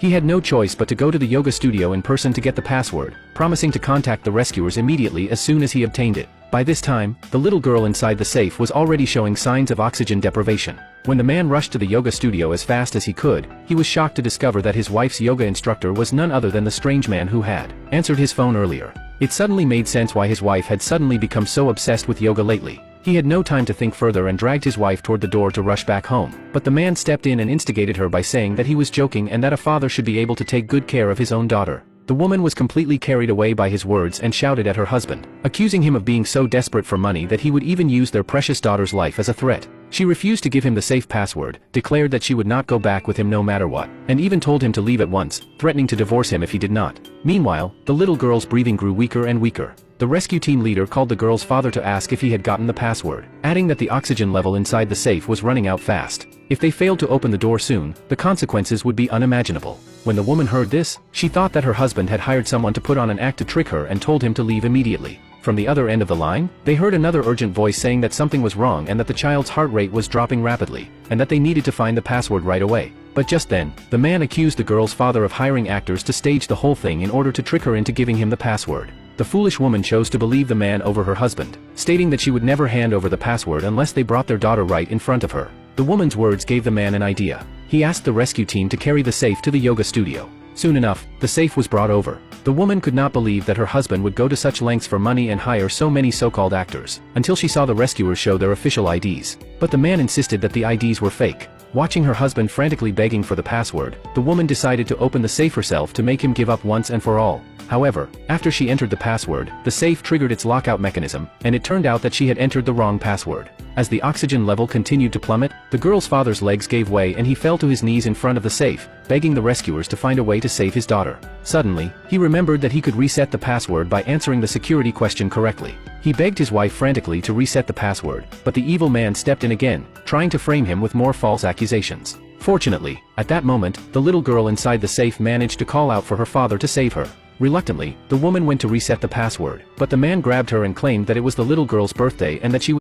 He had no choice but to go to the yoga studio in person to get the password, promising to contact the rescuers immediately as soon as he obtained it. By this time, the little girl inside the safe was already showing signs of oxygen deprivation. When the man rushed to the yoga studio as fast as he could, he was shocked to discover that his wife's yoga instructor was none other than the strange man who had answered his phone earlier. It suddenly made sense why his wife had suddenly become so obsessed with yoga lately. He had no time to think further and dragged his wife toward the door to rush back home, but the man stepped in and instigated her by saying that he was joking and that a father should be able to take good care of his own daughter. The woman was completely carried away by his words and shouted at her husband, accusing him of being so desperate for money that he would even use their precious daughter's life as a threat. She refused to give him the safe password, declared that she would not go back with him no matter what, and even told him to leave at once, threatening to divorce him if he did not. Meanwhile, the little girl's breathing grew weaker and weaker. The rescue team leader called the girl's father to ask if he had gotten the password, adding that the oxygen level inside the safe was running out fast. If they failed to open the door soon, the consequences would be unimaginable. When the woman heard this, she thought that her husband had hired someone to put on an act to trick her and told him to leave immediately. From the other end of the line, they heard another urgent voice saying that something was wrong and that the child's heart rate was dropping rapidly, and that they needed to find the password right away. But just then, the man accused the girl's father of hiring actors to stage the whole thing in order to trick her into giving him the password. The foolish woman chose to believe the man over her husband, stating that she would never hand over the password unless they brought their daughter right in front of her. The woman's words gave the man an idea. He asked the rescue team to carry the safe to the yoga studio. Soon enough, the safe was brought over. The woman could not believe that her husband would go to such lengths for money and hire so many so-called actors, until she saw the rescuers show their official IDs. But the man insisted that the IDs were fake. Watching her husband frantically begging for the password, the woman decided to open the safe herself to make him give up once and for all. However, after she entered the password, the safe triggered its lockout mechanism, and it turned out that she had entered the wrong password. As the oxygen level continued to plummet, the girl's father's legs gave way and he fell to his knees in front of the safe, begging the rescuers to find a way to save his daughter. Suddenly, he remembered that he could reset the password by answering the security question correctly. He begged his wife frantically to reset the password, but the evil man stepped in again, trying to frame him with more false accusations. Fortunately, at that moment, the little girl inside the safe managed to call out for her father to save her. Reluctantly, the woman went to reset the password, but the man grabbed her and claimed that it was the little girl's birthday and that she